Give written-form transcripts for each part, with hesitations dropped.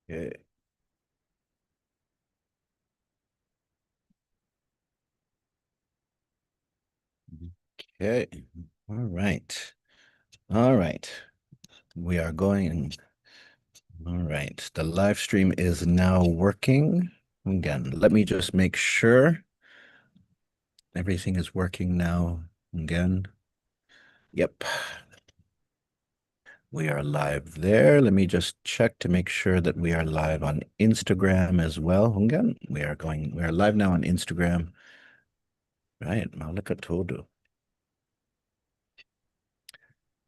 Okay. Okay. All right. All right. We are going. All right. The live stream is now working. Again, let me just make sure everything is working now. Again. Yep. We are live there. Let me just check to make sure that we are live on Instagram as well. Again, we are live now on Instagram. Right. Malika Todo.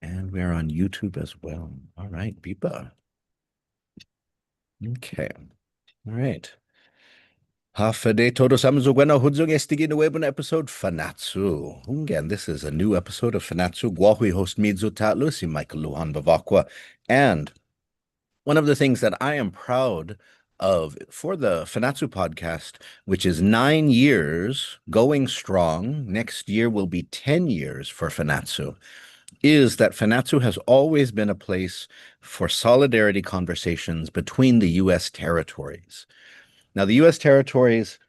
And we're on YouTube as well. All right, Bipa. Okay. All right. Hafade todos amzugueno hudzung estigi nuevo episode Fanatsu. Again, this is a new episode of Fanatsu. Guahui host Midzu Tatlu, si Michael Luhan Bavakwa. And one of the things that I am proud of for the Fanatsu podcast, which is 9 years going strong, next year will be 10 years for Fanatsu, is that Fanachu has always been a place for solidarity conversations between the U.S. territories. Now, the U.S. territories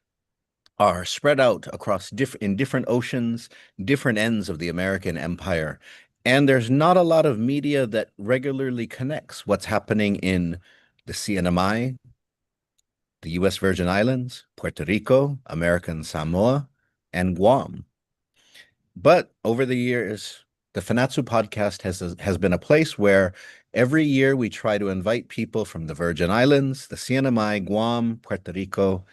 are spread out across in different oceans, different ends of the American empire. And there's not a lot of media that regularly connects what's happening in the CNMI, the U.S. Virgin Islands, Puerto Rico, American Samoa, and Guam. But over the years, the Fanatsu podcast has been a place where every year we try to invite people from the Virgin Islands, the CNMI, Guam, Puerto Rico,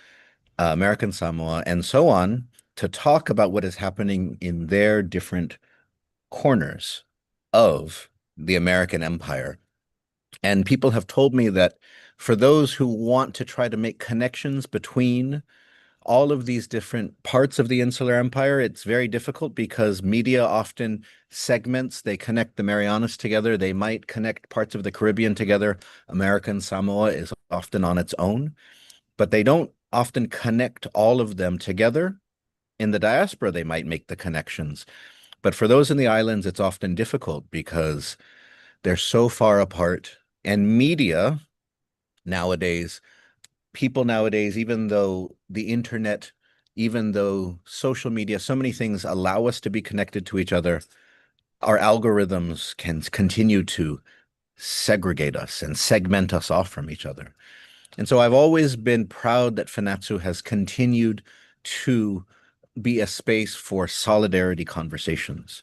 American Samoa, and so on to talk about what is happening in their different corners of the American empire. And people have told me that for those who want to try to make connections between all of these different parts of the insular empire, it's very difficult because media often segments, they connect the Marianas together, they might connect parts of the Caribbean together. American Samoa is often on its own, but they don't often connect all of them together. In the diaspora, they might make the connections. But for those in the islands, it's often difficult because they're so far apart. And media nowadays, people nowadays, even though the internet, even though social media, so many things allow us to be connected to each other, our algorithms can continue to segregate us and segment us off from each other. And so I've always been proud that Fanatsu has continued to be a space for solidarity conversations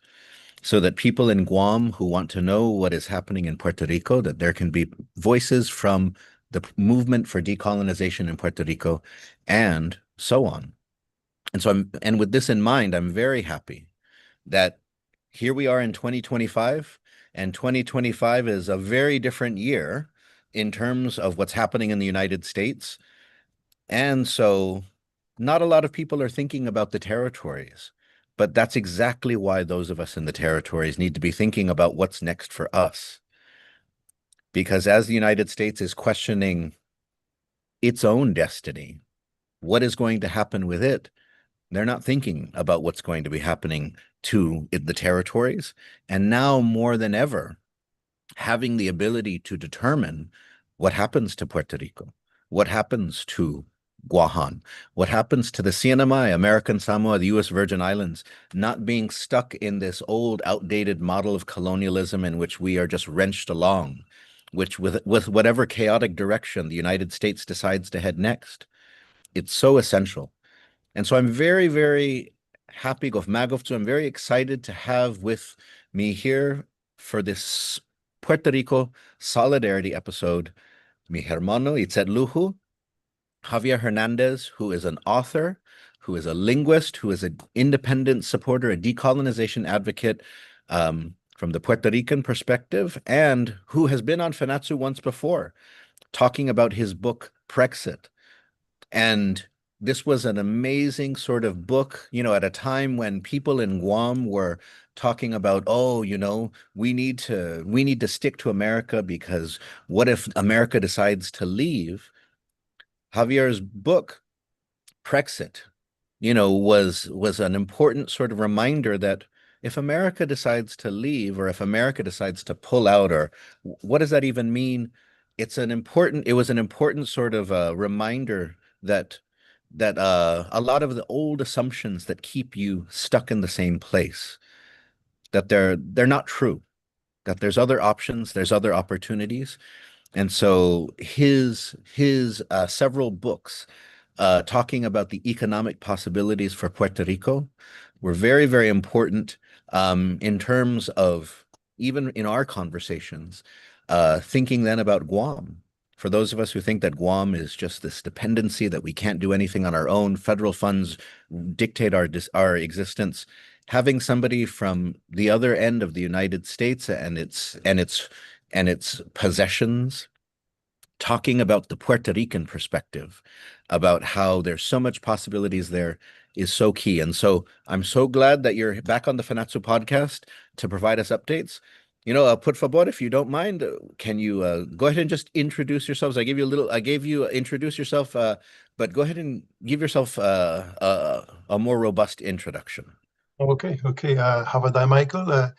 so that people in Guam who want to know what is happening in Puerto Rico, that there can be voices from the movement for decolonization in Puerto Rico and so on. And with this in mind, I'm very happy that here we are in 2025, and 2025 is a very different year in terms of what's happening in the United States. And so not a lot of people are thinking about the territories, but that's exactly why those of us in the territories need to be thinking about what's next for us. Because as the United States is questioning its own destiny, what is going to happen with it? They're not thinking about what's going to be happening to the territories. And now more than ever, having the ability to determine what happens to Puerto Rico, what happens to Guam, what happens to the CNMI, American Samoa, the U.S. Virgin Islands, not being stuck in this old, outdated model of colonialism in which we are just wrenched along, which with whatever chaotic direction the United States decides to head next. It's so essential. And so I'm very, very happy, Gofmagovtu. I'm very excited to have with me here for this Puerto Rico Solidarity episode, mi hermano Itzet Javier Hernandez, who is an author, who is a linguist, who is an independent supporter, a decolonization advocate from the Puerto Rican perspective, and who has been on Fanatsu once before, talking about his book, Brexit. And this was an amazing sort of book, at a time when people in Guam were talking about, oh, we need to stick to America because what if America decides to leave? Javier's book, Brexit, was an important sort of reminder that if America decides to leave or if America decides to pull out, or what does that even mean it was an important sort of reminder that a lot of the old assumptions that keep you stuck in the same place, that they're not true, that there's other options, there's other opportunities. And so his several books talking about the economic possibilities for Puerto Rico were very, very important in terms of even in our conversations, thinking then about Guam. For those of us who think that Guam is just this dependency, that we can't do anything on our own, federal funds dictate our existence. Having somebody from the other end of the United States and its possessions talking about the Puerto Rican perspective, about how there's so much possibilities there is so key. And so I'm so glad that you're back on the Fanachu podcast to provide us updates. Por favor, if you don't mind, can you go ahead and just introduce yourselves? I gave you introduce yourself, but go ahead and give yourself a more robust introduction. Okay. Havadai Michael,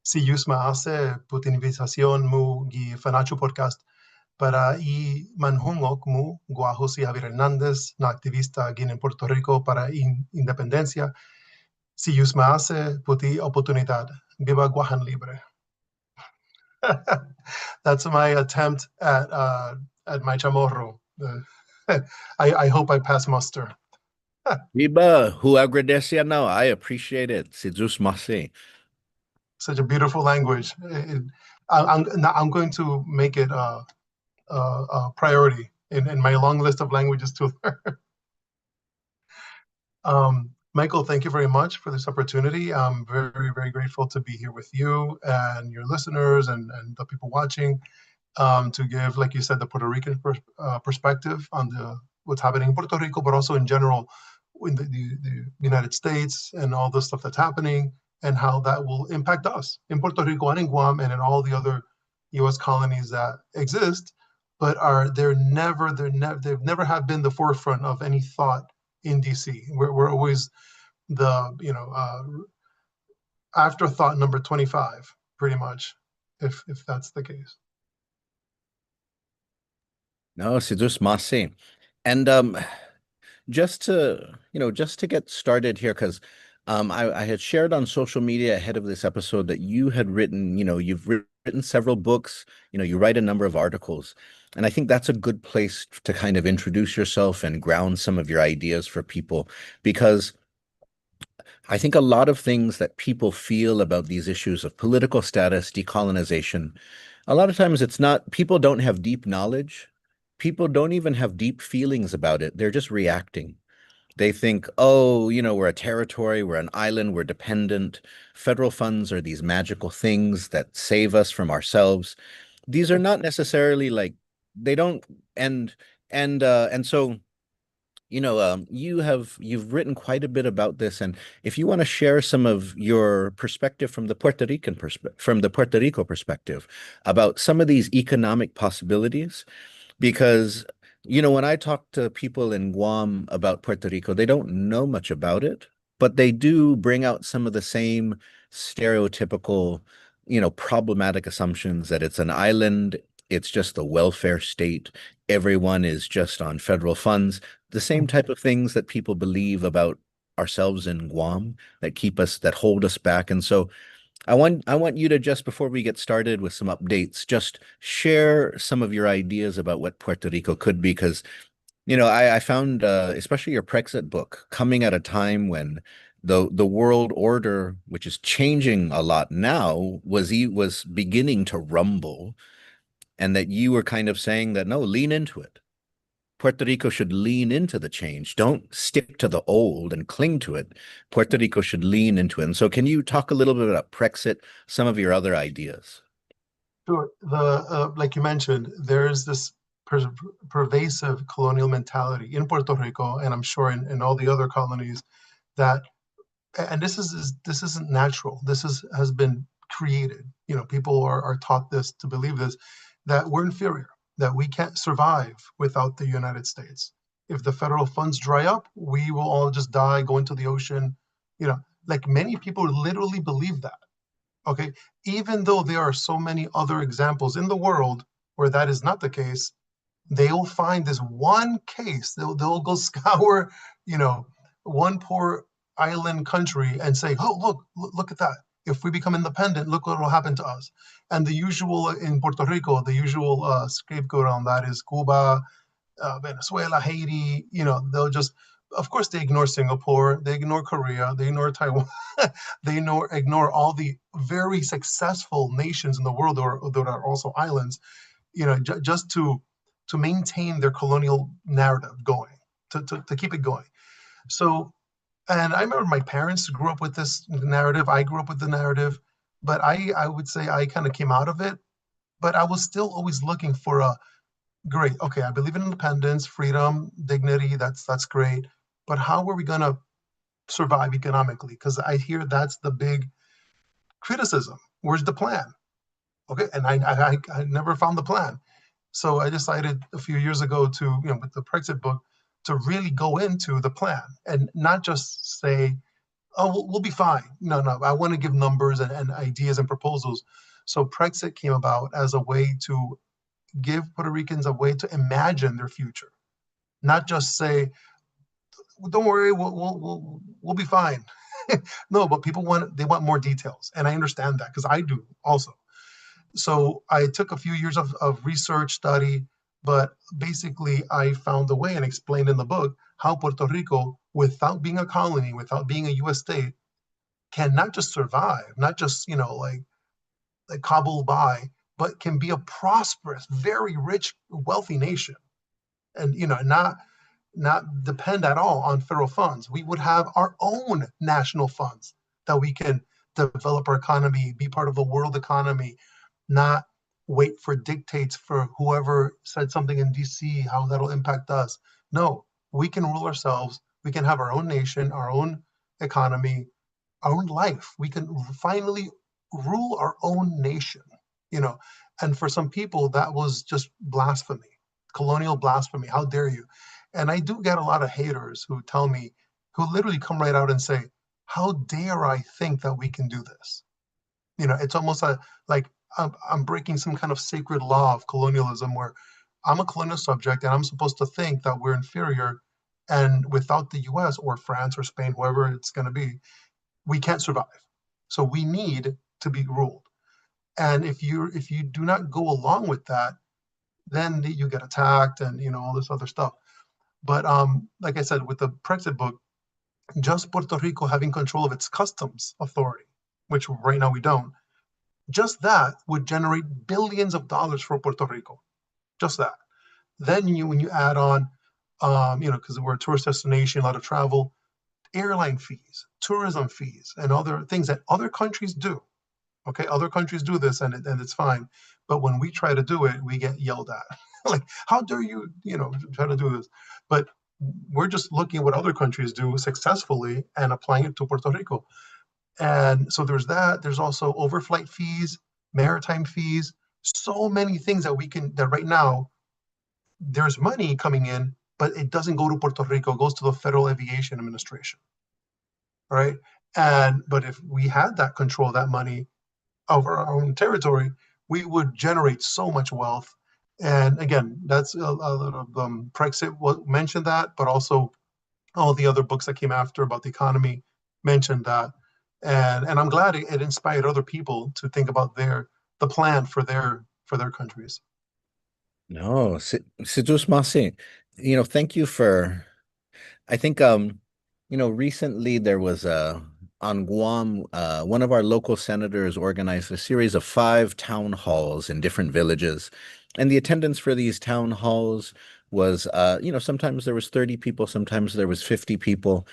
si yus maase put invitación mu gi Fanachu podcast para i manhungok mu guajo si Javier Hernandez, na activista aquí en Puerto Rico para independencia. Si yus maase puti oportunidad, viva Guajan libre. That's my attempt at my chamorro. I hope I pass muster. Viva, who agradece now. I appreciate it. Si jus masi. Such a beautiful language. I'm going to make it a priority in my long list of languages to learn. Michael, thank you very much for this opportunity. I'm very, very grateful to be here with you and your listeners and the people watching to give, like you said, the Puerto Rican perspective on what's happening in Puerto Rico, but also in general in the United States and all the stuff that's happening and how that will impact us in Puerto Rico and in Guam and in all the other U.S. colonies that exist, but they've never have been the forefront of any thought in DC. We're always the afterthought number 25, pretty much, if that's the case. No, si just masi. And just to get started here, because I had shared on social media ahead of this episode that you had written, you've written several books, you write a number of articles. And I think that's a good place to kind of introduce yourself and ground some of your ideas for people, because I think a lot of things that people feel about these issues of political status, decolonization, a lot of times it's not, people don't have deep knowledge. People don't even have deep feelings about it. They're just reacting. They think, oh, we're a territory, we're an island, we're dependent. Federal funds are these magical things that save us from ourselves. These are not necessarily like, they don't, and so, you've written quite a bit about this. And if you want to share some of your perspective from the Puerto Rico perspective about some of these economic possibilities, because when I talk to people in Guam about Puerto Rico, they don't know much about it, but they do bring out some of the same stereotypical, problematic assumptions that it's an island, it's just the welfare state, everyone is just on federal funds, the same type of things that people believe about ourselves in Guam that hold us back. And so I want you to, just before we get started with some updates, just share some of your ideas about what Puerto Rico could be, because I found especially your Brexit book coming at a time when the world order, which is changing a lot now, was beginning to rumble, and that you were kind of saying that no, lean into it. Puerto Rico should lean into the change. Don't stick to the old and cling to it. Puerto Rico should lean into it. And so can you talk a little bit about Brexit, some of your other ideas? Sure. Like you mentioned, there's this pervasive colonial mentality in Puerto Rico, and I'm sure in all the other colonies that, and this isn't natural. Has been created. People are taught this, to believe this, that we're inferior, that we can't survive without the United States. If the federal funds dry up, we will all just die, go into the ocean. Like many people literally believe that. Okay, even though there are so many other examples in the world where that is not the case, they'll find this one case. They'll go scour, you know, one poor island country and say, "Oh, look at that. If we become independent, look what will happen to us." And the usual in Puerto Rico, the usual scapegoat on that is Cuba, Venezuela, Haiti. They'll just, of course, they ignore Singapore, they ignore Korea, they ignore Taiwan, they ignore all the very successful nations in the world that are also islands, just to maintain their colonial narrative going, to keep it going. So, and I remember my parents grew up with this narrative. I grew up with the narrative, but I would say I kind of came out of it. But I was still always looking for a great. Okay, I believe in independence, freedom, dignity. That's great. But how are we gonna survive economically? Because I hear that's the big criticism. Where's the plan? Okay, and I never found the plan. So I decided a few years ago to, with the Brexit book, to really go into the plan and not just say, "Oh, we'll be fine." No, no, I want to give numbers and ideas and proposals. So Brexit came about as a way to give Puerto Ricans a way to imagine their future, not just say, "Well, don't worry, we'll be fine." No, but they want more details, and I understand that because I do also. So I took a few years of research study, but basically I found a way and explained in the book how Puerto Rico, without being a colony, without being a U.S. state, can not just survive, not just like cobble by, but can be a prosperous, very rich, wealthy nation, and not depend at all on federal funds. We would have our own national funds that we can develop our economy, be part of the world economy, not wait for dictates for whoever said something in DC, how that'll impact us. No, we can rule ourselves. We can have our own nation, our own economy, our own life. We can finally rule our own nation, you know. And for some people, that was just blasphemy, colonial blasphemy. How dare you? And I do get a lot of haters who tell me, who literally come right out and say, "How dare I think that we can do this?" It's almost like I'm breaking some kind of sacred law of colonialism where I'm a colonial subject and I'm supposed to think that we're inferior. And without the US or France or Spain, whoever it's going to be, we can't survive. So we need to be ruled. And if you do not go along with that, then you get attacked and all this other stuff. But like I said, with the Brexit book, just Puerto Rico having control of its customs authority, which right now we don't, just that would generate billions of dollars for Puerto Rico. Just that. Then when you add on, because we're a tourist destination, a lot of travel, airline fees, tourism fees, and other things that other countries do. Okay, other countries do this and it's fine. But when we try to do it, we get yelled at. Like, how dare you, try to do this? But we're just looking at what other countries do successfully and applying it to Puerto Rico. And so there's that. There's also overflight fees, maritime fees, so many things that right now there's money coming in, but it doesn't go to Puerto Rico, it goes to the Federal Aviation Administration, right? But if we had that control, that money over our own territory, we would generate so much wealth. And again, that's a lot of Brexit mentioned that, but also all the other books that came after about the economy mentioned that. And I'm glad it inspired other people to think about the plan for their countries. No, c'est doucement c'est. Thank you for I think recently there was on Guam, one of our local senators organized a series of 5 town halls in different villages. And the attendance for these town halls was sometimes there was 30 people, sometimes there was 50 people,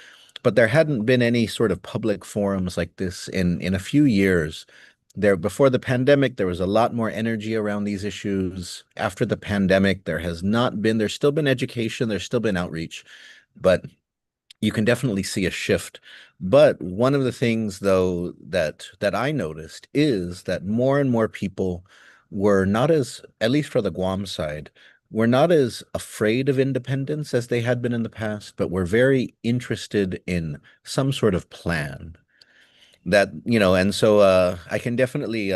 but there hadn't been any sort of public forums like this in a few years. Before the pandemic, there was a lot more energy around these issues. After the pandemic, there's still been education, there's still been outreach, but you can definitely see a shift. But one of the things, though, that I noticed is that more and more people were not as, at least for the Guam side, were not as afraid of independence as they had been in the past, but were very interested in some sort of plan and so I can definitely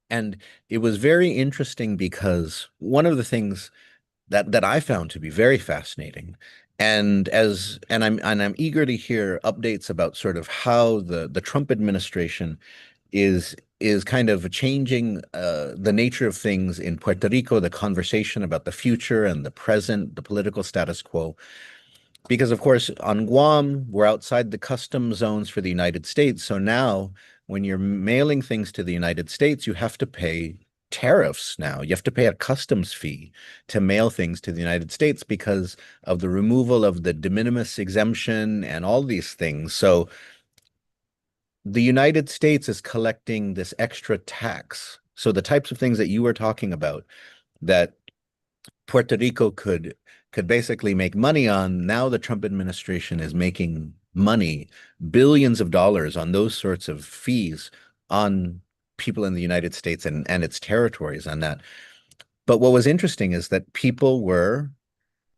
And it was very interesting because one of the things that I found to be very fascinating, and I'm eager to hear updates about sort of how the Trump administration is kind of changing the nature of things in Puerto Rico, the conversation about the future and the present, the political status quo. Because, of course, on Guam, we're outside the custom zones for the United States. So now, when you're mailing things to the United States, you have to pay tariffs now. You have to pay a customs fee to mail things to the United States because of the removal of the de minimis exemption and all these things. So the United States is collecting this extra tax. So the types of things that you were talking about that Puerto Rico could basically make money on. Now the Trump administration is making money, billions of dollars on those sorts of fees on people in the United States and its territories on that. But what was interesting is that people were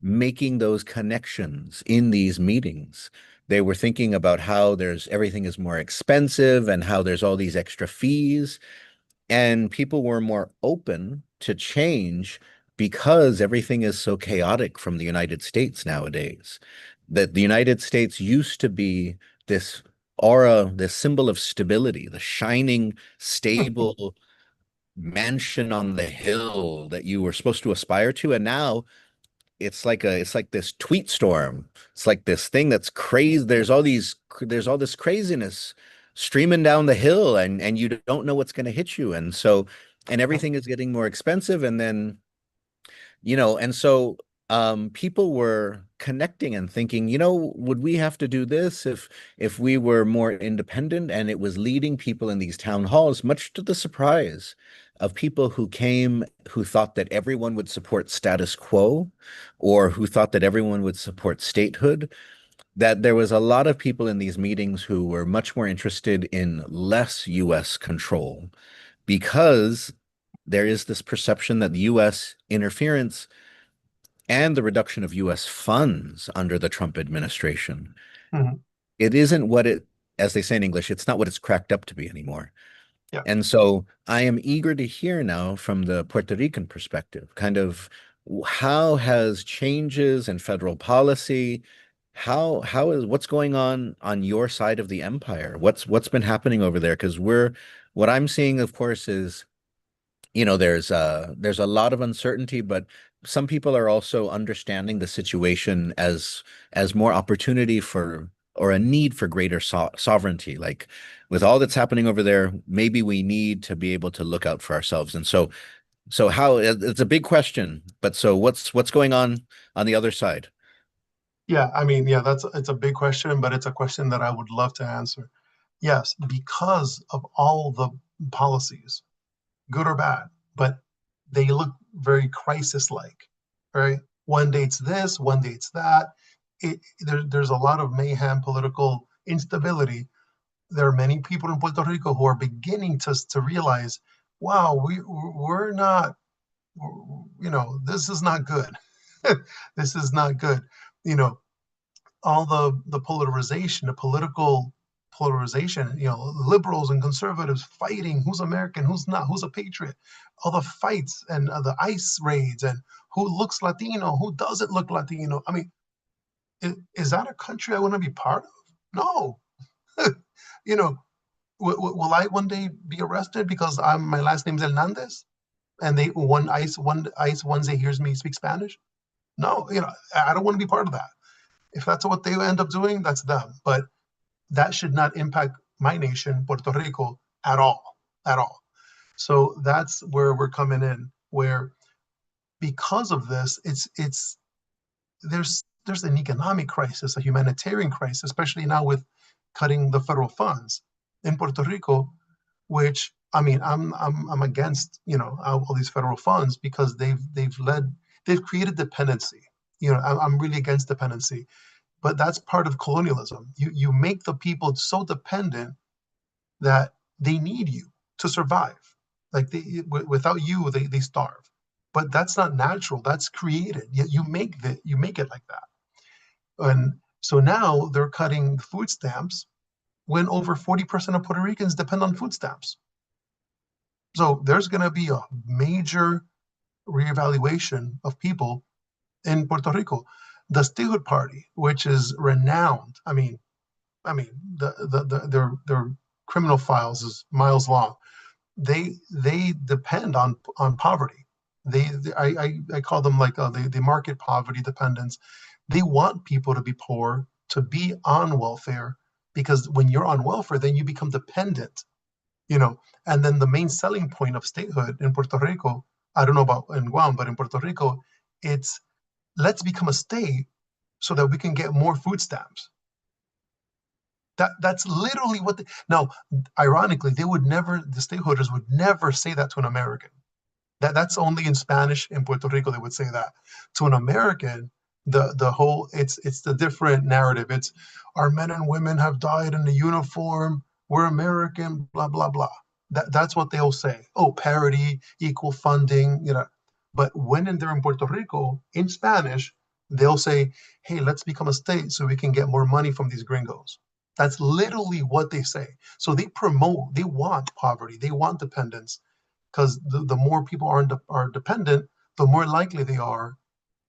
making those connections in these meetings. They were thinking about how there's everything is more expensive and how there's all these extra fees, and people were more open to change because everything is so chaotic from the United States nowadays. That the United States used to be this aura, this symbol of stability, the shining, stable mansion on the hill that you were supposed to aspire to. And now it's like this tweet storm. It's like this thing that's crazy. There's all this craziness streaming down the hill, and you don't know what's going to hit you. And everything is getting more expensive. And then, and so people were connecting and thinking, would we have to do this if we were more independent? And it was leading people in these town halls, much to the surprise of people who came who thought that everyone would support status quo or who thought that everyone would support statehood, that there was a lot of people in these meetings who were much more interested in less US control because there is this perception that the US interference and the reduction of US funds under the Trump administration, Mhm. it isn't what it, as they say in English, it's not what it's cracked up to be anymore. Yeah. And so I am eager to hear now from the Puerto Rican perspective, kind of how has changes in federal policy, how is what's going on your side of the empire? What's been happening over there? Because what I'm seeing, of course, is there's a lot of uncertainty, but some people are also understanding the situation as more opportunity for or a need for greater sovereignty. Like with all that's happening over there, maybe we need to be able to look out for ourselves. And so how it's a big question, but so what's going on the other side? Yeah, I mean, yeah, it's a big question, but it's a question that I would love to answer. Yes, because of all the policies, good or bad, but they look very crisis-like, right? One day it's this, one day it's that. There's a lot of mayhem, political instability. There are many people in Puerto Rico who are beginning to realize, wow, we're not, this is not good. This is not good. You know, all the polarization, the political polarization, liberals and conservatives fighting who's American, who's not, who's a patriot, all the fights and the ICE raids and who looks Latino, who doesn't look Latino. I mean, is that a country I want to be part of? No. you know, will I one day be arrested because my last name's Hernandez and they one ICE one day hears me speak Spanish? No, I don't want to be part of that. If that's what they end up doing, that's them. But that should not impact my nation, Puerto Rico, at all, at all. So that's where we're coming in, where because of this, it's there's an economic crisis, a humanitarian crisis, especially now with cutting the federal funds in Puerto Rico, which I mean, I'm against all these federal funds because they've created dependency. I'm really against dependency, but that's part of colonialism. You make the people so dependent that they need you to survive. Like without you, they starve. But that's not natural. That's created. Yet you make it like that. And so now they're cutting food stamps when over 40% of Puerto Ricans depend on food stamps. So there's going to be a major reevaluation of people in Puerto Rico. The statehood party, which is renowned, I mean, their criminal files is miles long. They depend on poverty. I call them like the market poverty dependence. They want people to be poor, to be on welfare, because when you're on welfare, then you become dependent, you know. And then the main selling point of statehood in Puerto Rico, I don't know about in Guam, but in Puerto Rico, it's let's become a state so that we can get more food stamps. That's literally what now, ironically, the stateholders would never say that to an American. That's only in Spanish in Puerto Rico they would say that. To an American, the whole it's the different narrative. It's our men and women have died in the uniform. We're American, blah blah blah. That's what they'll say. Oh, parity, equal funding, you know. But when they're in Puerto Rico in Spanish, they'll say, "Hey, let's become a state so we can get more money from these gringos." That's literally what they say. So they want poverty, they want dependence, because the more people are dependent, the more likely they are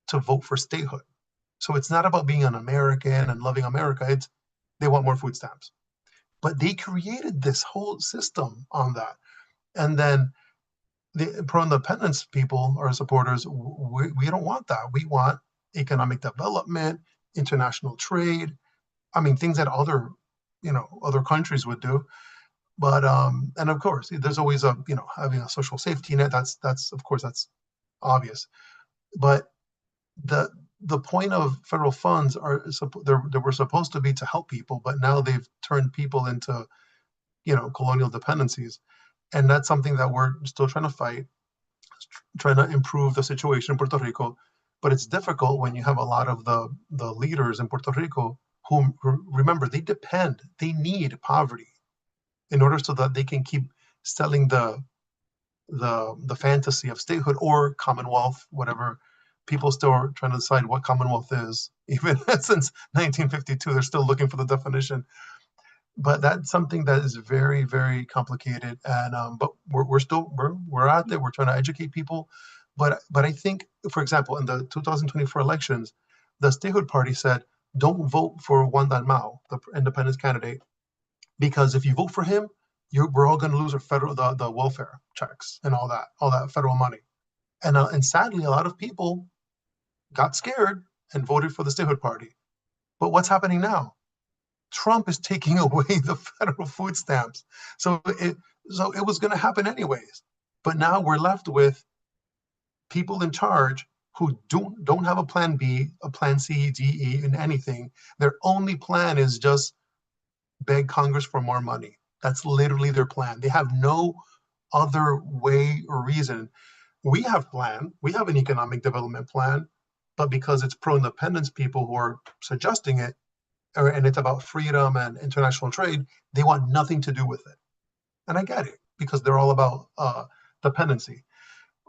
to vote for statehood. So it's not about being an American and loving America. It's they want more food stamps. But they created this whole system on that. And then the pro-independence people or supporters, we don't want that. We want economic development, international trade. I mean, things that other countries would do. But and of course, there's always having a social safety net. That's of course that's obvious. But the the point of federal funds they were supposed to be to help people, but now they've turned people into colonial dependencies, and that's something that we're still trying to fight, trying to improve the situation in Puerto Rico. But it's difficult when you have a lot of the leaders in Puerto Rico who remember they need poverty in order so that they can keep selling the fantasy of statehood or commonwealth, whatever. People still are trying to decide what commonwealth is. Even since 1952, they're still looking for the definition. But that's something that is very, very complicated. And but we're still we're out there. We're trying to educate people. But I think, for example, in the 2024 elections, the statehood party said, don't vote for Juan Dalmau, the independence candidate, because if you vote for him, we're all going to lose our the welfare checks and all that federal money. And sadly, a lot of people got scared and voted for the statehood party. But what's happening now? Trump is taking away the federal food stamps. So it was going to happen anyways. But now we're left with people in charge who don't have a plan B, a plan C, D, E, in anything. Their only plan is just beg Congress for more money. That's literally their plan. They have no other way or reason. We have an economic development plan, but because it's pro-independence people who are suggesting it, and it's about freedom and international trade, they want nothing to do with it. And I get it, because they're all about dependency.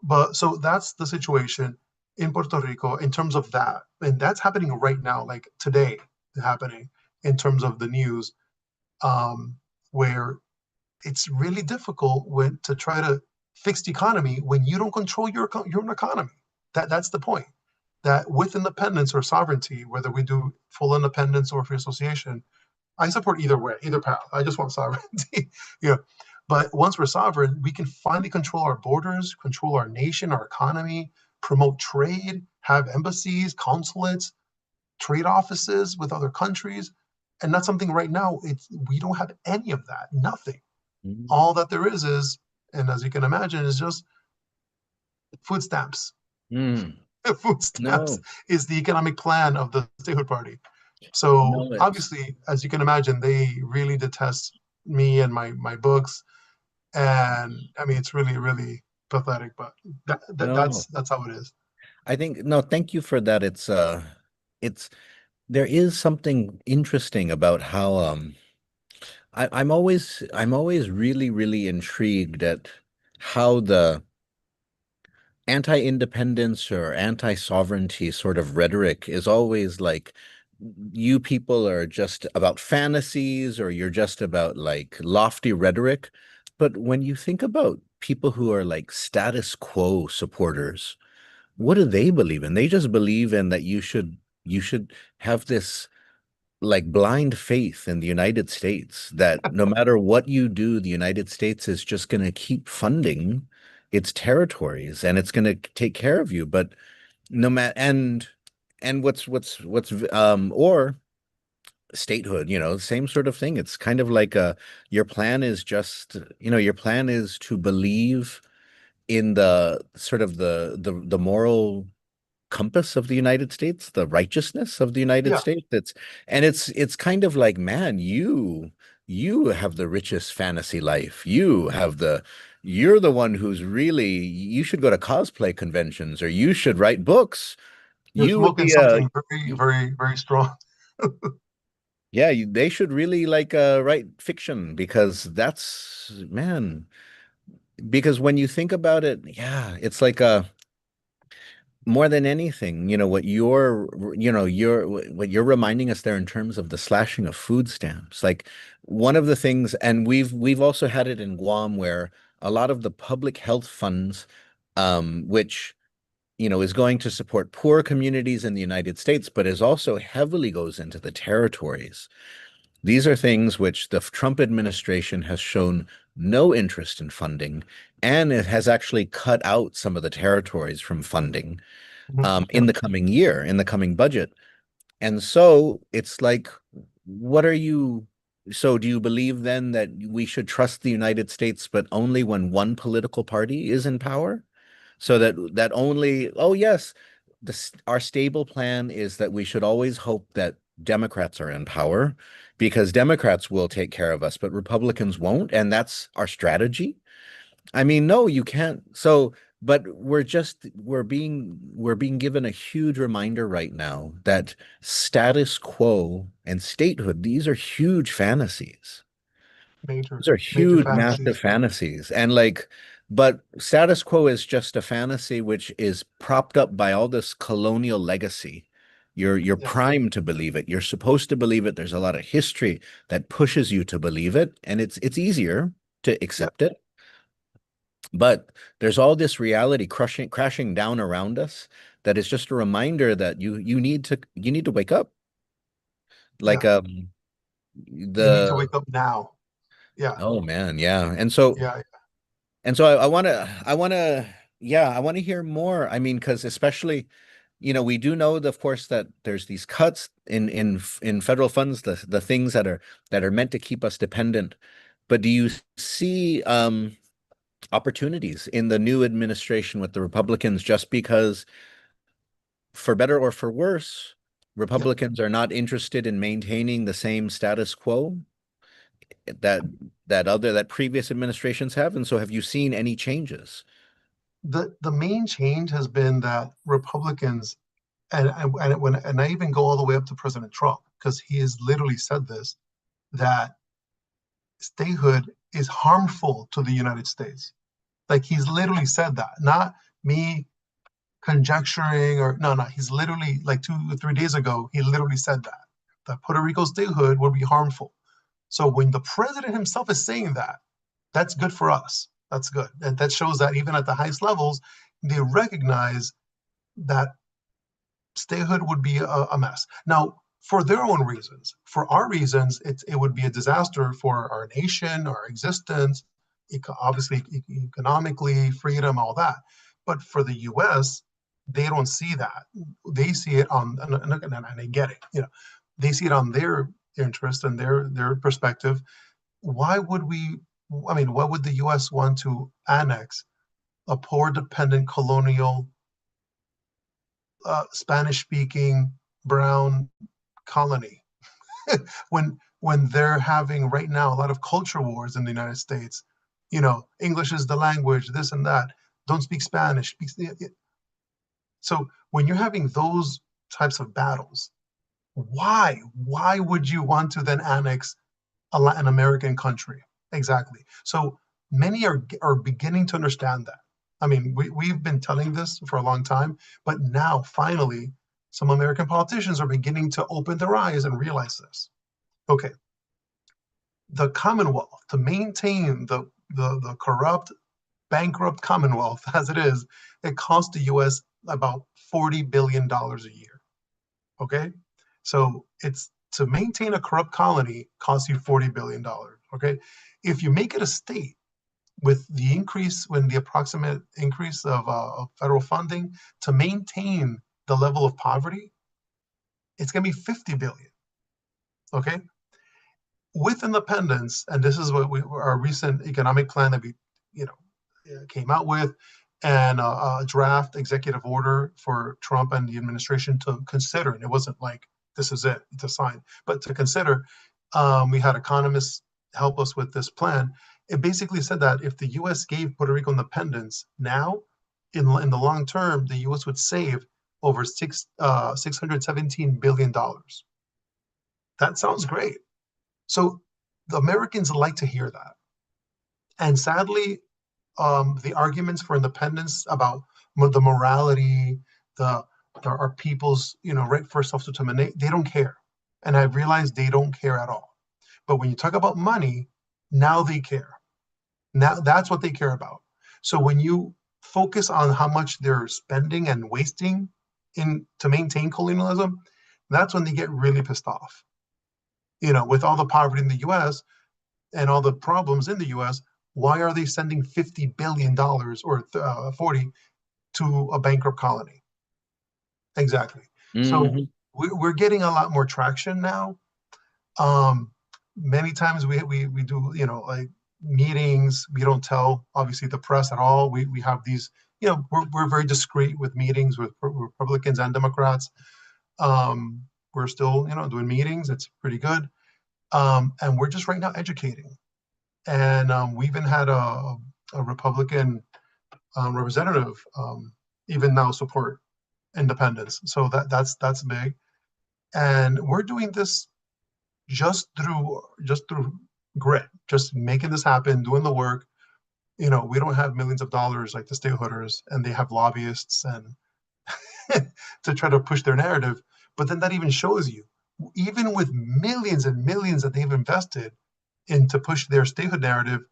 But so that's the situation in Puerto Rico in terms of that. And that's happening right now, like today, happening in terms of the news, where it's really difficult to try to fix the economy when you don't control your own economy. That's the point. That with independence or sovereignty, whether we do full independence or free association, I support either way, either path. I just want sovereignty. Yeah. But once we're sovereign, we can finally control our borders, control our nation, our economy, promote trade, have embassies, consulates, trade offices with other countries. And that's something right now, we don't have any of that, nothing. Mm. All that there is, and as you can imagine, is just food stamps. Mm. Food stamps No, is the economic plan of the statehood party. So no, it's obviously, as you can imagine, they really detest me and my books. And I mean, it's really, really pathetic, but no. that's how it is. I think no, thank you for that. It's there is something interesting about how I'm always really, really intrigued at how the anti-independence or anti-sovereignty sort of rhetoric is always like you people are just about fantasies or you're just about like lofty rhetoric. But when you think about people who are like status quo supporters, what do they believe in? They just believe in that you should have this like blind faith in the United States that no matter what you do, the United States is just going to keep funding its territories and it's going to take care of you. But no matter and what's or statehood, same sort of thing. It's kind of like your plan is just, your plan is to believe in the sort of the moral compass of the United States, the righteousness of the United Yeah, States. It's kind of like, man, you have the richest fantasy life. You're the one who's really, you should go to cosplay conventions or you should write books. you're You would smoking be something very, you, very, very strong. yeah, they should really like write fiction because that's, man, because when you think about it, yeah, it's like more than anything, what you're reminding us there in terms of the slashing of food stamps. Like one of the things, and we've also had it in Guam where a lot of the public health funds, which is going to support poor communities in the United States, but is also heavily goes into the territories. These are things which the Trump administration has shown no interest in funding, and it has actually cut out some of the territories from funding Mhm. in Yeah, the coming year, in the coming budget. And so it's like, what are you? So do you believe then that we should trust the United States, but only when one political party is in power? So that only, oh yes, our stable plan is that we should always hope that Democrats are in power because Democrats will take care of us, but Republicans won't, and that's our strategy. I mean, no, you can't. So, but we're being given a huge reminder right now that status quo and statehood, these are huge fantasies. major, These are major huge, massive fantasies. fantasies. And like, but status quo is just a fantasy which is propped up by all this colonial legacy. You're Yeah, primed to believe it. You're supposed to believe it. There's a lot of history that pushes you to believe it, and it's easier to yeah, accept it. But there's all this reality crashing down around us that is just a reminder that you need to wake up. Like yeah. You need to the wake up now. Yeah, oh man, yeah. And so I want to hear more. I mean, because especially, we do know, of course, that there's these cuts in federal funds, the things that are meant to keep us dependent. But do you see opportunities in the new administration with the Republicans just because, for better or for worse, yeah. Republicans are not interested in maintaining the same status quo that that previous administrations have? And so have you seen any changes? The main change has been that Republicans, and I even go all the way up to President Trump, because he has literally said this, that statehood is harmful to the United States. Like he's literally said that, not me conjecturing or no, no. He's literally like 2 or 3 days ago, he literally said that Puerto Rico statehood would be harmful. So when the president himself is saying that, that's good for us. That's good. And that shows that even at the highest levels, they recognize that statehood would be a mess. Now, for their own reasons, for our reasons, it would be a disaster for our nation, our existence, obviously economically, freedom, all that. But for the U.S., they don't see that. They see it on, and I get it. They see it on their interest and their perspective. Why would we? I mean, why would the U.S. want to annex a poor, dependent colonial Spanish-speaking brown colony when they're having right now a lot of culture wars in the United States. English is the language, this and that. Don't speak Spanish. So when you're having those types of battles, why would you want to then annex a Latin American country? Exactly. So many are beginning to understand that. I mean, we've been telling this for a long time, but now finally, some American politicians are beginning to open their eyes and realize this. Okay, the Commonwealth, to maintain the corrupt bankrupt Commonwealth as it is, it costs the US about $40 billion a year. Okay. So it's to maintain a corrupt colony costs you $40 billion. Okay. If you make it a state with the increase, when the approximate increase of federal funding to maintain the level of poverty, it's going to be 50 billion. Okay. With independence, and this is what our recent economic plan that we, you know, came out with, and a draft executive order for Trump and the administration to consider. And it wasn't like this is it to sign, but to consider. We had economists help us with this plan. It basically said that if the U.S. gave Puerto Rico independence now, in the long term, the U.S. would save over $617 billion. That sounds great. So the Americans like to hear that. And sadly, the arguments for independence about the morality, the, our people's, you know, right for self-determination, they don't care. And I realized they don't care at all. But when you talk about money, now they care. Now that's what they care about. So when you focus on how much they're spending and wasting in to maintain colonialism, that's when they get really pissed off. You know, with all the poverty in the US and all the problems in the US, why are they sending $50 billion or 40 to a bankrupt colony? Exactly. So Hmm. we're getting a lot more traction now. Um, Many times we do, you know, like meetings. We don't tell obviously the press at all. We have these, you know, we're very discreet with meetings with Republicans and Democrats. We're still, you know, doing meetings. It's pretty good. And we're just right now educating. And we even had a Republican representative even now support independence. So that's big. And we're doing this just through grit, just making this happen, doing the work. You know, we don't have millions of dollars like the stateholders, and they have lobbyists and to try to push their narrative. But then that even shows you, even with millions and millions that they've invested in to push their statehood narrative,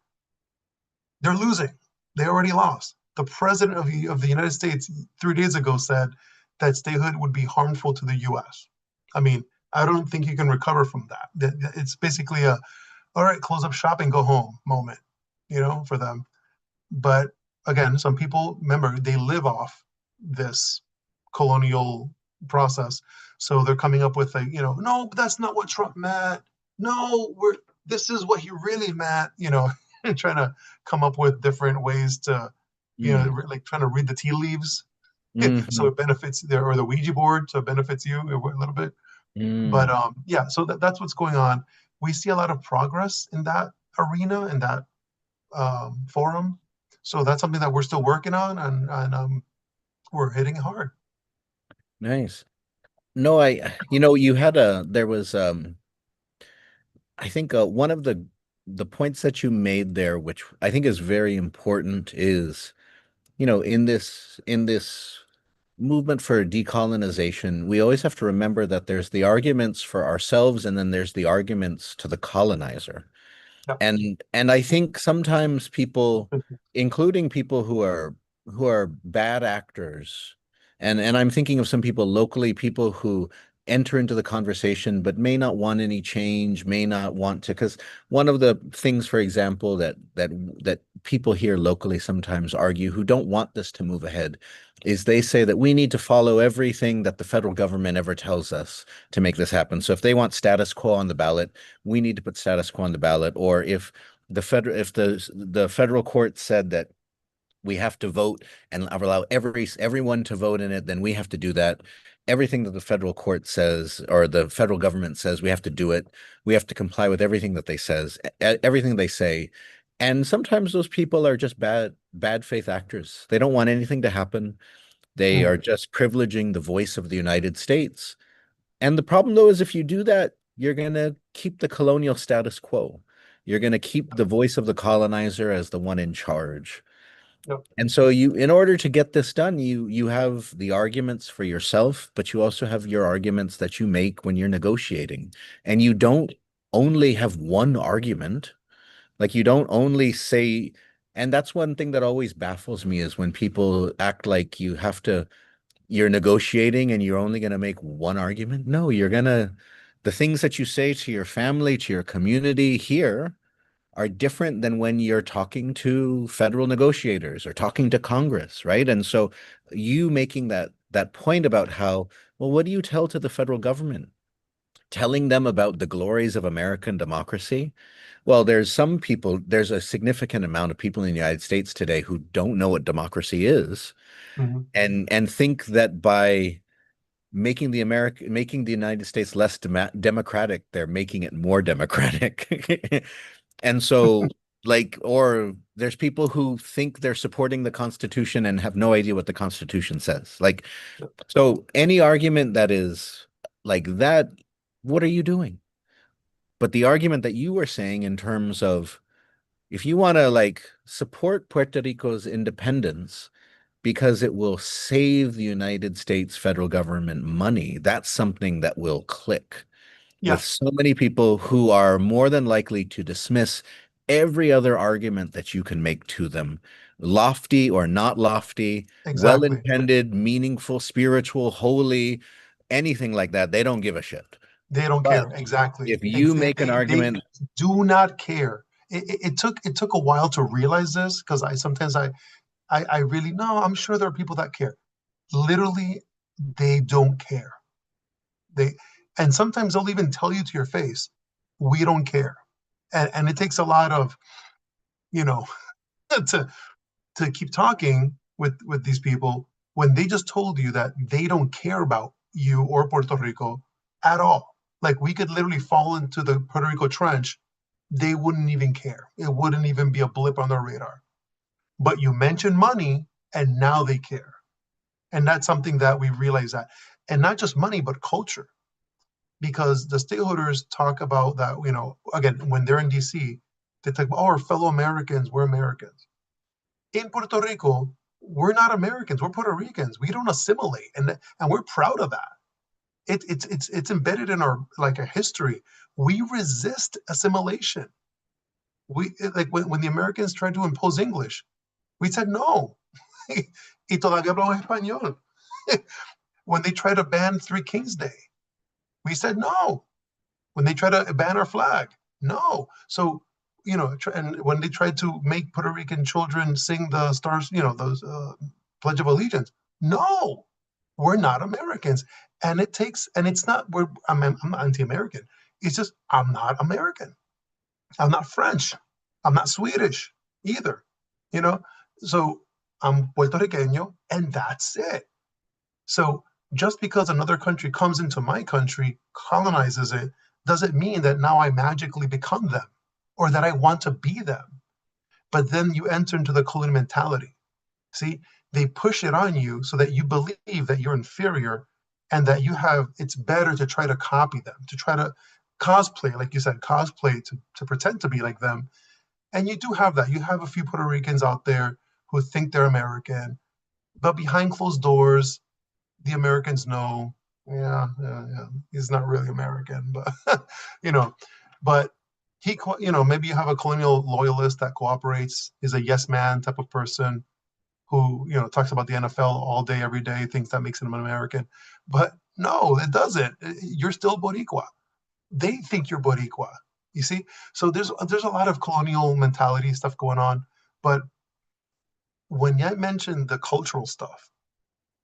they're losing. They already lost. The president of the United States 3 days ago said that statehood would be harmful to the U.S. I mean, I don't think you can recover from that. It's basically a, all right, close up shop and go home moment, you know, for them. But again, some people, remember, they live off this colonial process. So they're coming up with a, you know, no, but that's not what Trump meant. No, this is what he really meant, you know, and trying to come up with different ways to, you know, like trying to read the tea leaves. So Hmm. it benefits there, or the Ouija board, so it benefits you a little bit. But Mm. yeah, so that's what's going on. We see a lot of progress in that arena, in that forum. So that's something that we're still working on, and we're hitting it hard. Nice. No, you know, there was, I think one of the points that you made there, which I think is very important, is, you know, in this movement for decolonization, we always have to remember that there's the arguments for ourselves and then there's the arguments to the colonizer. Yep. And I think sometimes people, including people who are bad actors, and I'm thinking of some people locally, people who enter into the conversation but may not want any change, may not want to, because one of the things, for example, that people here locally sometimes argue who don't want this to move ahead is they say that we need to follow everything that the federal government ever tells us to make this happen. So if they want status quo on the ballot, we need to put status quo on the ballot. Or if the federal court said that we have to vote and allow everyone to vote in it, then we have to do that. Everything that the federal court says or the federal government says, we have to do it. We have to comply with everything that everything they say. And sometimes those people are just bad faith actors. They don't want anything to happen. They Mm. are just privileging the voice of the United States. And the problem, though, is if you do that, you're going to keep the colonial status quo. You're going to keep the voice of the colonizer as the one in charge. Yep. And so in order to get this done, you have the arguments for yourself, but you also have your arguments that you make when you're negotiating. And you don't only have one argument. Like you don't only say And that's one thing that always baffles me is when people act like you're negotiating and you're only going to make one argument. No, the things that you say to your family, to your community here are different than when you're talking to federal negotiators or talking to Congress, right? And so you making that point about how, well, what do you tell to the federal government? Telling them about the glories of American democracy? Well, there's a significant amount of people in the United States today who don't know what democracy is Mhm. and think that by making the United States less democratic, they're making it more democratic. And so or there's people who think they're supporting the Constitution and have no idea what the Constitution says. So any argument that is like that, what are you doing? But the argument that you were saying in terms of if you want to support Puerto Rico's independence because it will save the United States federal government money, that's something that will click with Yeah, so many people who are more than likely to dismiss every other argument that you can make to them, lofty or not lofty, exactly. well-intended, meaningful, spiritual, holy, anything like that. They don't give a shit. They don't But care. Exactly. if you make an They argument, do not care. It took a while to realize this because I really no, I'm sure there are people that care. Literally, they don't care. They and sometimes they'll even tell you to your face, we don't care. And it takes a lot of, you know, to keep talking with these people when they just told you that they don't care about you or Puerto Rico at all. Like we could literally fall into the Puerto Rico trench, they wouldn't even care. It wouldn't even be a blip on their radar. But you mention money and now they care. And that's something that we realize that. And not just money, but culture. Because the stakeholders talk about that, again, when they're in DC, they talk about, oh, our fellow Americans, we're Americans. In Puerto Rico, we're not Americans. We're Puerto Ricans. We don't assimilate, and we're proud of that. It's embedded in our like a history. We resist assimilation. We like when the Americans tried to impose English, we said no. Y todavía hablamos español. When they tried to ban Three Kings Day, we said no. When they tried to ban our flag, no. So and when they tried to make Puerto Rican children sing the stars, those Pledge of Allegiance, no, we're not Americans. And it's not I'm not anti-American. It's just I'm not American. I'm not French. I'm not Swedish either. You know, so I'm Puerto Riqueño, and that's it. So just because another country comes into my country, colonizes it, doesn't mean that now I magically become them or that I want to be them. But then you enter into the colonial mentality. See, they push it on you so that you believe that you're inferior and that it's better to try to copy them, to try to cosplay, like you said, cosplay to pretend to be like them. And you do have that. You have a few Puerto Ricans out there who think they're American, but behind closed doors, the Americans know, yeah, yeah, yeah, he's not really American, but you know, but maybe you have a colonial loyalist that cooperates, is a yes man type of person who, talks about the NFL all day, every day, thinks that makes him an American. But no, it doesn't. You're still Boricua. They think you're Boricua. You see? So there's a lot of colonial mentality stuff going on. But when I mentioned the cultural stuff,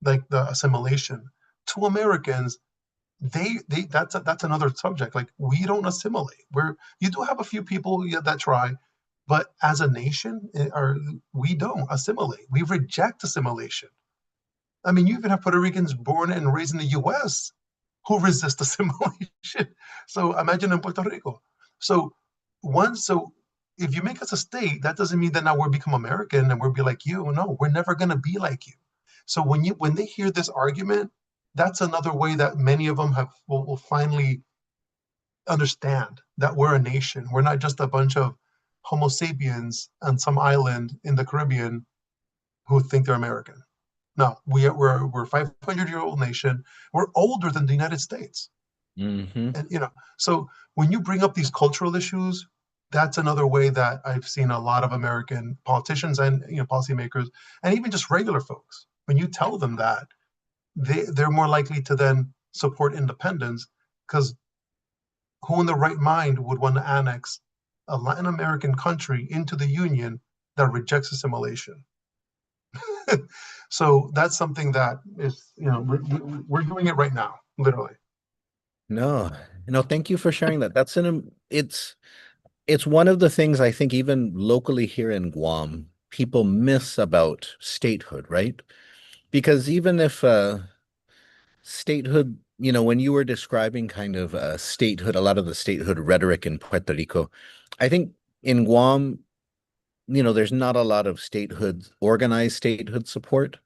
like the assimilation to Americans, they that's another subject. Like we don't assimilate. You do have a few people, yeah, that try, but as a nation, we don't assimilate. We reject assimilation. I mean, you even have Puerto Ricans born and raised in the U.S. who resist assimilation. So imagine in Puerto Rico. So so if you make us a state, that doesn't mean that now we're become American and we'll be like you. No, we're never going to be like you. So when they hear this argument, that's another way that many of them will finally understand that we're a nation. We're not just a bunch of Homo sapiens on some island in the Caribbean who think they're American. No, we're 500-year-old nation. We're older than the United States. hmm And so when you bring up these cultural issues, that's another way that I've seen a lot of American politicians and policymakers and even just regular folks. When you tell them that, they're more likely to then support independence because who in the right mind would want to annex a Latin American country into the Union that rejects assimilation? So that's something that is, we're doing it right now, literally. No, thank you for sharing that. It's one of the things I think even locally here in Guam, people miss about statehood, right? Because even if statehood, when you were describing kind of statehood, a lot of the statehood rhetoric in Puerto Rico, I think in Guam, there's not a lot of organized statehood support.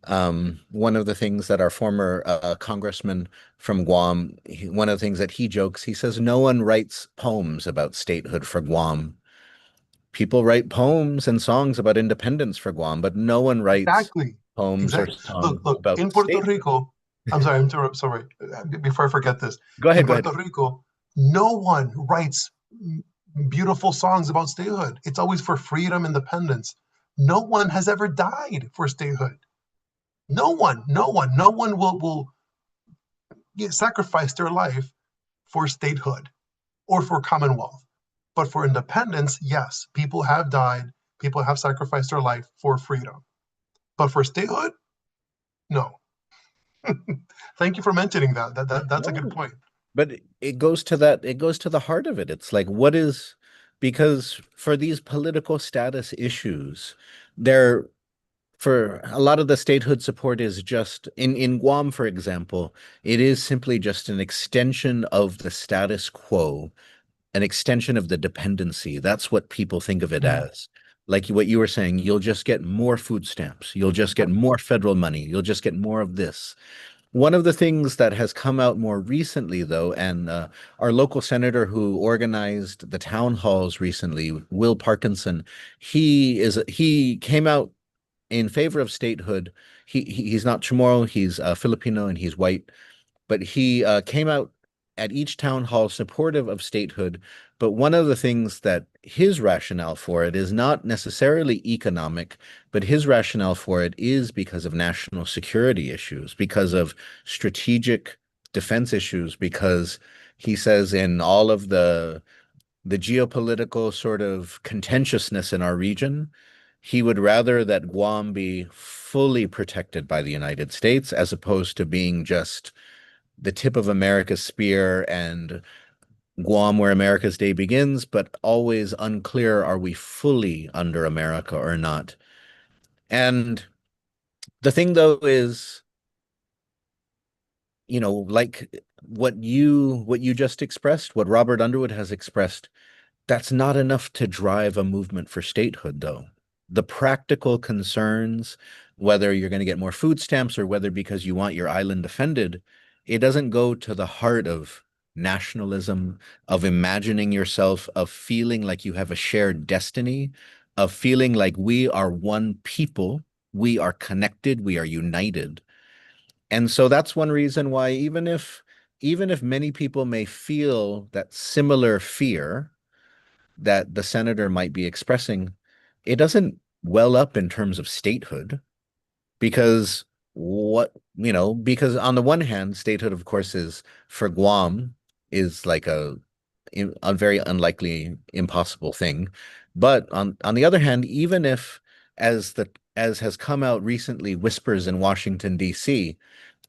One of the things that our former congressman from Guam, one of the things that he jokes, he says, no one writes poems about statehood for Guam. People write poems and songs about independence for Guam, but no one writes Exactly. poems or Exactly. songs Look, about in Puerto statehood. Rico, sorry, before I forget this. Go In ahead, go ahead. Puerto Rico, no one writes beautiful songs about statehood. It's always for freedom, independence. No one has ever died for statehood. No one will sacrifice their life for statehood or for commonwealth. But for independence, yes, people have died, people have sacrificed their life for freedom. But for statehood, no. Thank you for mentioning that. That's a good No, point. but it goes to the heart of it. It's like, because for these political status issues, they're for a lot of the statehood support is just in Guam, for example, it is simply just an extension of the status quo, an extension of the dependency. That's what people think of it Mm, as. Like what you were saying, you'll just get more food stamps, you'll just get yep. more federal money, you'll just get more of this. One of the things that has come out more recently, though, and our local senator who organized the town halls recently, Will Parkinson, he came out in favor of statehood. He's not Chamorro, he's Filipino and he's white, but he came out at each town hall supportive of statehood. But one of the things that his rationale for it is not necessarily economic, but his rationale for it is because of national security issues, because of strategic defense issues, because he says in all of the geopolitical sort of contentiousness in our region, he would rather that Guam be fully protected by the United States as opposed to being just the tip of America's spear and Guam where America's day begins, but always unclear, are we fully under America or not? And the thing though is, like what you just expressed, what Robert Underwood has expressed, that's not enough to drive a movement for statehood, though. The practical concerns, whether you're going to get more food stamps or whether because you want your island defended, it doesn't go to the heart of nationalism, of imagining yourself, of feeling like you have a shared destiny, of feeling like we are one people, we are connected, we are united. And so that's one reason why even if many people may feel that similar fear, that the senator might be expressing, it doesn't well up in terms of statehood because because on the one hand, statehood, of course, is for Guam is like a very unlikely, impossible thing. But on the other hand, even if as has come out recently, whispers in Washington, D.C.,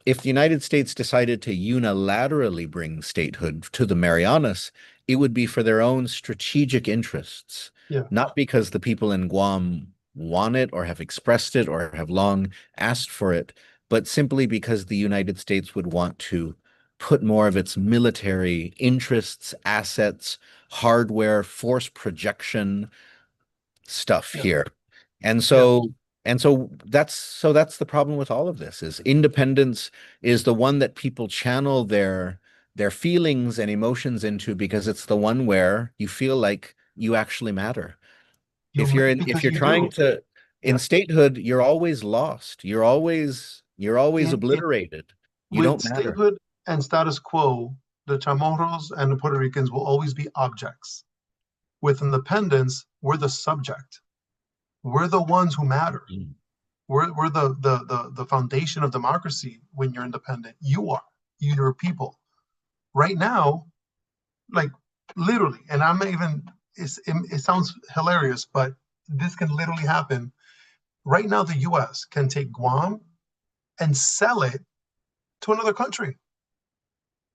if the United States decided to unilaterally bring statehood to the Marianas, it would be for their own strategic interests, Yeah. not because the people in Guam want it or have expressed it or have long asked for it, but simply because the United States would want to put more of its military interests, assets, hardware, force projection stuff Yeah. here. And Yeah. so that's the problem with all of this is independence is the one that people channel their feelings and emotions into because it's the one where you feel like you actually matter. If Because you're you trying do. to in Yeah. statehood, you're always lost. You're always In obliterated. You with don't matter. statehood and status quo, the Chamorros and the Puerto Ricans will always be objects. With independence, we're the subject. We're the ones who matter. Mm. We're the foundation of democracy when you're independent. You are. You're people. Right now, like literally, and I'm not even, it sounds hilarious, but this can literally happen. Right now, the US can take Guam and sell it to another country.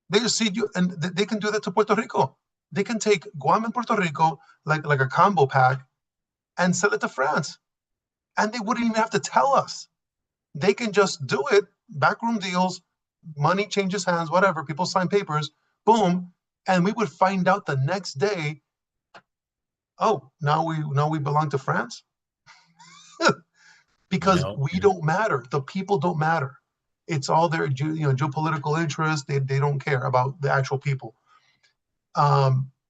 They just see you, and they can do that to Puerto Rico. They can take Guam and Puerto Rico like a combo pack and sell it to France, and they wouldn't even have to tell us. They can just do it, backroom deals, money changes hands, whatever. People sign papers, boom, and we would find out the next day. Oh, now we belong to France because No. we don't matter. The people don't matter. It's all their geopolitical interests. They don't care about the actual people.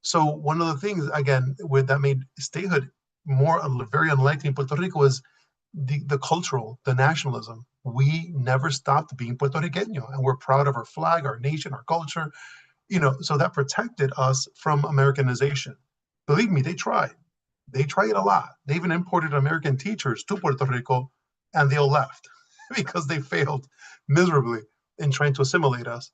So one of the things again with that made statehood more very unlikely in Puerto Rico is the nationalism. We never stopped being Puerto Riqueño, and we're proud of our flag, our nation, our culture. So that protected us from Americanization. Believe me, they tried. They tried a lot. They even imported American teachers to Puerto Rico, and they all left because they failed miserably in trying to assimilate us.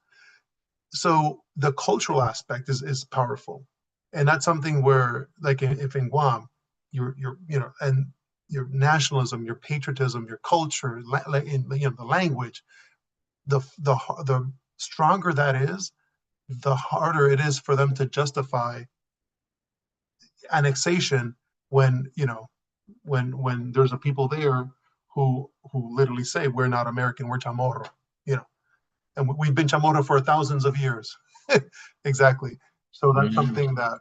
So the cultural aspect is powerful, and that's something where, like, if in Guam, and your nationalism, your patriotism, your culture, the language, the stronger that is, the harder it is for them to justify annexation when there's a people there who literally say we're not American, we're Chamorro, you know, and we've been Chamorro for thousands of years. Exactly. So that's Mm. something that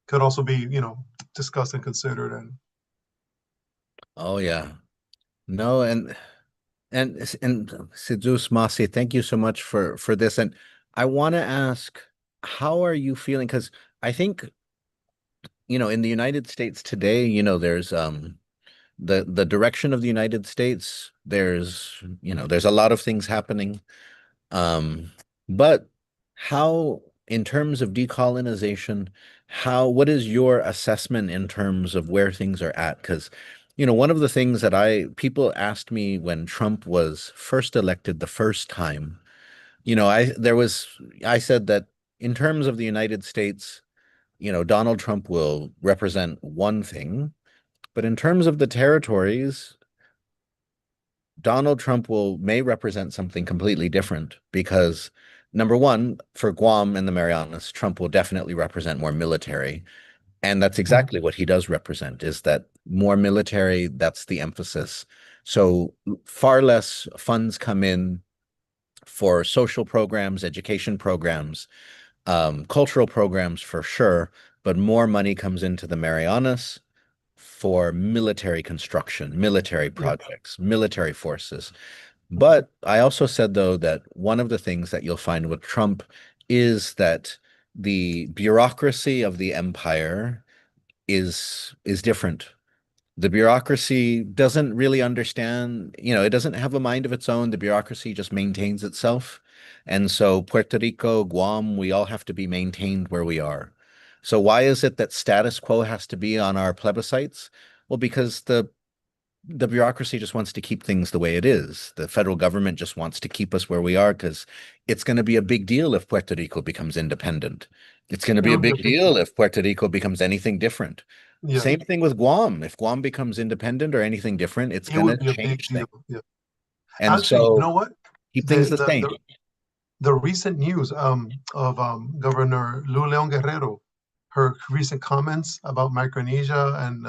could also be discussed and considered. And Oh yeah. No, and Sidus Masi, thank you so much for this. And I want to ask, how are you feeling? Because I think, in the United States today, there's the direction of the United States, there's a lot of things happening. Um, but how, in terms of decolonization, what is your assessment in terms of where things are at? Because, one of the things that people asked me when Trump was first elected the first time, I said that in terms of the United States, Donald Trump will represent one thing, but in terms of the territories, Donald Trump may represent something completely different because number one, for Guam and the Marianas, Trump will definitely represent more military. And that's Mhm. exactly what he does represent, is that more military, that's the emphasis. So far less funds come in for social programs, education programs, cultural programs for sure, but more money comes into the Marianas for military construction, military Yeah, projects, military forces. But I also said, though, that one of the things that you'll find with Trump is that the bureaucracy of the empire is different. The bureaucracy doesn't really understand, it doesn't have a mind of its own. The bureaucracy just maintains itself. And so Puerto Rico, Guam, we all have to be maintained where we are. So why is it that status quo has to be on our plebiscites? Well, because the bureaucracy just wants to keep things the way it is. The federal government just wants to keep us where we are because it's going to be a big deal if Puerto Rico becomes independent. It's going to it be a would be a big big deal deal. if Puerto Rico becomes anything different. Yeah, Same thing with Guam. If Guam becomes independent or anything different, it's it going to would be a big change deal. things. Yeah. And Actually, you know so what? keep things The the the same. the, the recent news of Governor Lu Leon Guerrero, her recent comments about Micronesia, and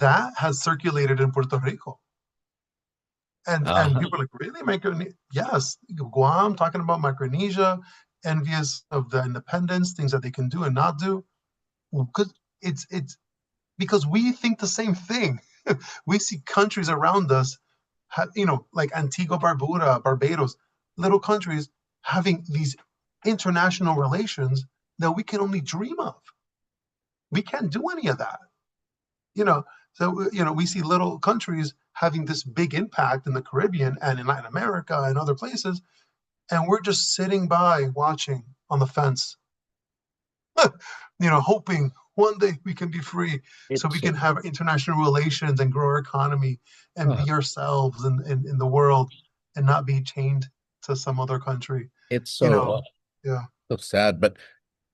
that has circulated in Puerto Rico. And Uh-huh. people are like, really, Micronesia? Yes, Guam talking about Micronesia, envious of the independence, things that they can do and not do. Because it's because we think the same thing. We see countries around us, like Antigua, Barbuda, Barbados, little countries having these international relations that we can only dream of. We can't do any of that. You know, so we see little countries having this big impact in the Caribbean and in Latin America and other places, and we're just sitting by watching on the fence. hoping one day we can be free so we It's can have international relations and grow our economy and uh, be ourselves in the world and not be chained to some other country. it's You so know, yeah, so sad. But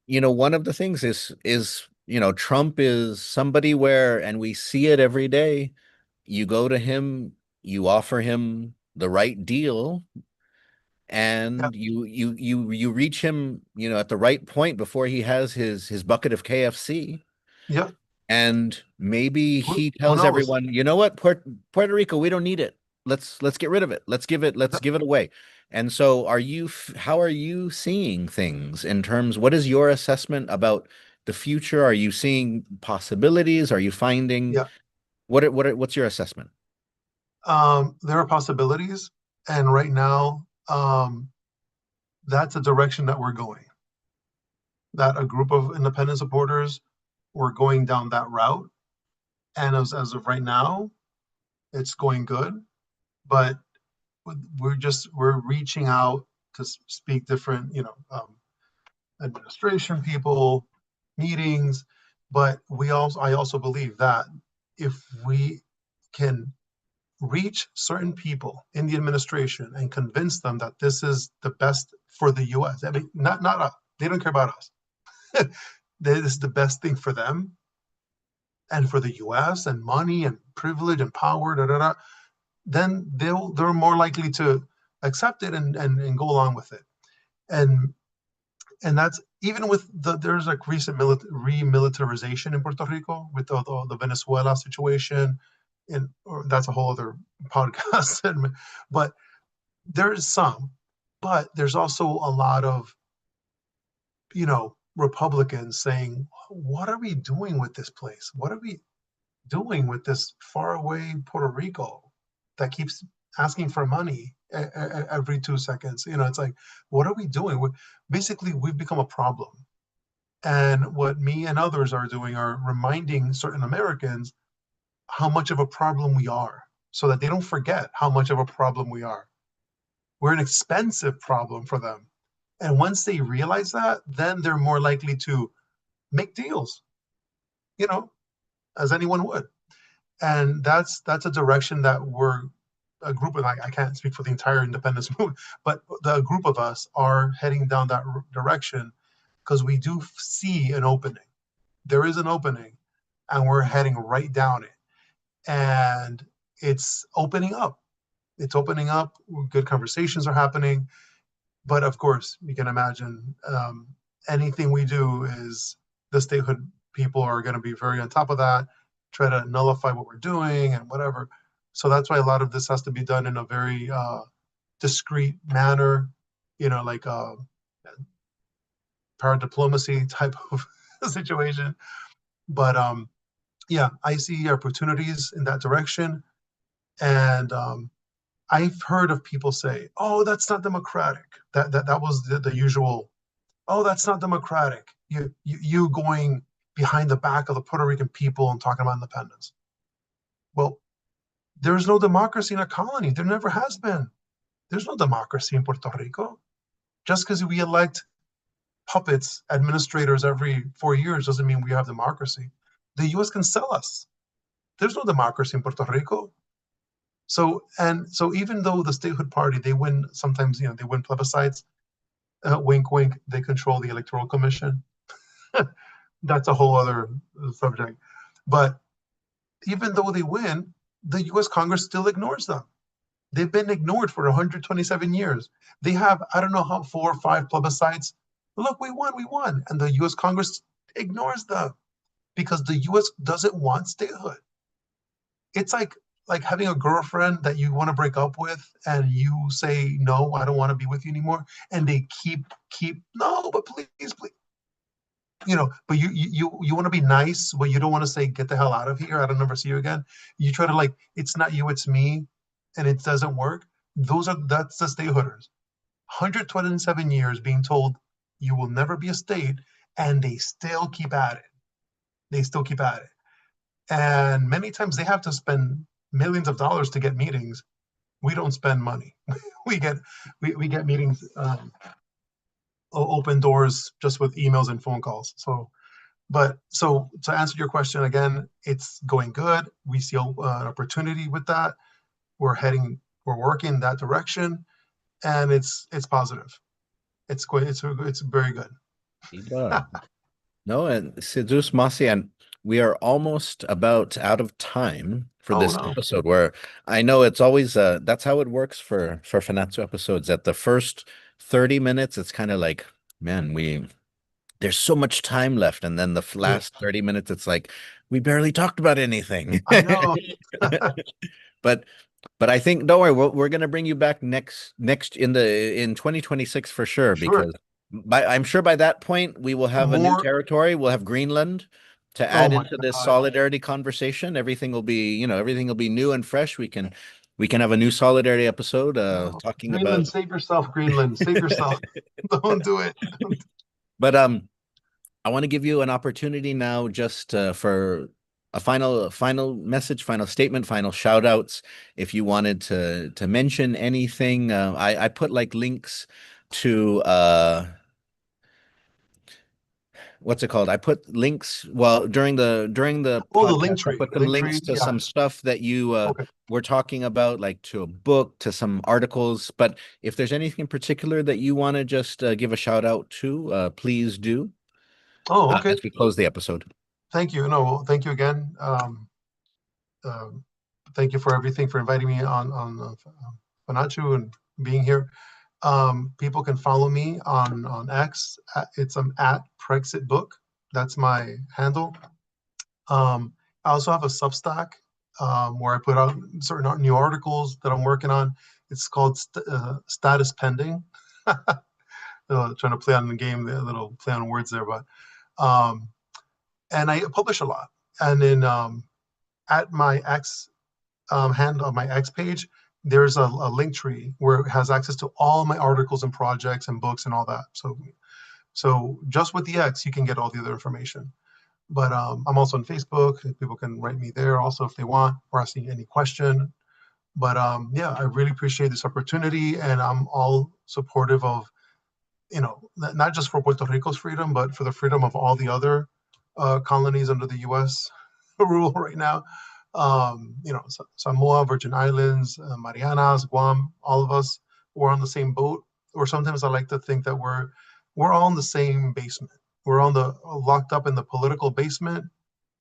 one of the things is Trump is somebody where, and we see it every day. You go to him, you offer him the right deal, yeah, and you reach him, at the right point before he has his bucket of KFC. yeah. And maybe he Who tells knows? everyone, you know what, Puerto Rico, we don't need it. Let's get rid of it. Let's give it away. And so how are you seeing things in terms, what is your assessment about the future? Are you seeing possibilities? Are you finding Yeah. what's your assessment? There are possibilities, and right now, that's a direction that we're going. That a group of independent supporters were going down that route, and as of right now, it's going good. But we're reaching out to speak different, administration people, meetings. But I also believe that if we can reach certain people in the administration and convince them that this is the best for the U.S. I mean, not us. They don't care about us. This is the best thing for them and for the U.S. and money and privilege and power. Da, da, da, then they're more likely to accept it and go along with it. And and that's even with there's like recent remilitarization in Puerto Rico with the Venezuela situation, and or that's a whole other podcast. But there is some, but there's also a lot of Republicans saying, "What are we doing with this place? What are we doing with this faraway Puerto Rico that keeps asking for money every 2 seconds?" It's like, what are we doing? Basically, we've become a problem. And what me and others are doing are reminding certain Americans how much of a problem we are so that they don't forget how much of a problem we are. We're an expensive problem for them. And once they realize that, then they're more likely to make deals, you know, as anyone would. And that's a direction that we're a group of, I can't speak for the entire independence movement, but the group of us are heading down that direction because we do see an opening. There is an opening, and we're heading right down it. And it's opening up. It's opening up. Good conversations are happening. But of course, you can imagine anything we do is the statehood people are going to be very on top of that, try to nullify what we're doing and whatever. So that's why a lot of this has to be done in a very discreet manner, like paradiplomacy type of situation. But yeah, I see opportunities in that direction. And I've heard of people say, "Oh, that's not democratic." That was the usual. "Oh, that's not democratic." You going behind the back of the Puerto Rican people and talking about independence. Well, there's no democracy in a colony. There never has been. There's no democracy in Puerto Rico. Just because we elect puppets, administrators every 4 years doesn't mean we have democracy. The U.S. can sell us. There's no democracy in Puerto Rico. So even though the statehood party, they win sometimes, they win plebiscites, wink wink, they control the electoral commission. That's a whole other subject. But even though they win, the US Congress still ignores them. They've been ignored for 127 years. They have, I don't know how, 4 or 5 plebiscites. Look, we won. And the US Congress ignores them because the US doesn't want statehood. It's like having a girlfriend that you want to break up with and you say, "No, I don't want to be with you anymore." And they keep, "No, but please, but you want to be nice, but you don't want to say, 'Get the hell out of here. I don't never see you again.'" You try to, like, "It's not you, it's me," and it doesn't work. That's the stateholders. 127 years being told you will never be a state, and they still keep at it. They still keep at it. And many times they have to spend millions of dollars to get meetings. We don't spend money. We get we get meetings open doors just with emails and phone calls. So to answer your question again, it's going good. We see an opportunity with that. We're working in that direction, and it's positive. It's very good. No, and Sidus Masi, and we are almost about out of time for Oh this no, episode. Where I know it's always that's how it works for Fanachu episodes. At the first 30 minutes, it's kind of like, man, there's so much time left, and then the yeah, last 30 minutes, it's like we barely talked about anything. I know. But I think don't worry, we're gonna bring you back next in 2026 for sure Sure. because I'm sure by that point we will have a new More. territory. We'll have Greenland to Oh add my into this God. solidarity conversation. Everything will be new and fresh. We can have a new solidarity episode No. talking about Greenland, save yourself, Greenland, save yourself. Don't do it. but I want to give you an opportunity now just for a final message, final statement, final shout outs. If you wanted to mention anything, I put like links to what's it called? I put links well during the Oh, the podcast, I put the some link links tree. to Yeah. some stuff that you Okay. were talking about, like to a book, to some articles. But if there's anything in particular that you want to just give a shout out to, please do Oh, okay. as we close the episode. Thank you. No, thank you again. Um, Thank you for everything for inviting me on Fanachu and being here. People can follow me on X. It's at Brexit Book. That's my handle. I also have a Substack where I put out certain new articles that I'm working on. It's called Status Pending. Trying to play on the game, a little play on words there, but um, and I publish a lot. And then at my X hand on my X page, there's a link tree where it has access to all my articles and projects and books and all that. So just with the X, you can get all the other information. But I'm also on Facebook. People can write me there also if they want or ask me any question. But yeah, I really appreciate this opportunity, and I'm all supportive of, not just for Puerto Rico's freedom, but for the freedom of all the other colonies under the U.S. rule right now. Samoa, Virgin Islands, Marianas, Guam, all of us, we're on the same boat. Or sometimes I like to think that we're all in the same basement. We're on the locked up in the political basement,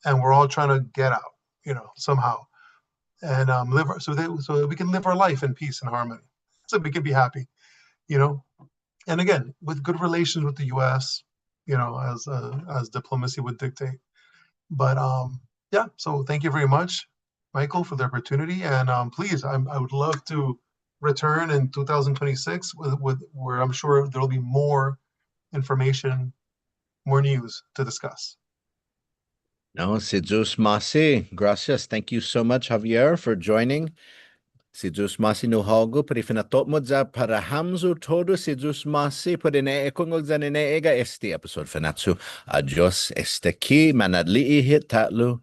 and we're all trying to get out, somehow, and so that we can live our life in peace and harmony, so we can be happy, you know. And again, with good relations with the U.S., as diplomacy would dictate. But yeah, so thank you very much, Michael, for the opportunity, and please, I would love to return in 2026 with where I'm sure there'll be more information, more news to discuss. No, Jesus Masi. Gracias. Thank you so much, Javier, for joining. Si Jesus Masi no hago, pero ifinatot za para hamzo todo si Jesus Masi, pero ne ekongol za ne ega este episode fanatsu. Adios este ki manadli ihit tatlu.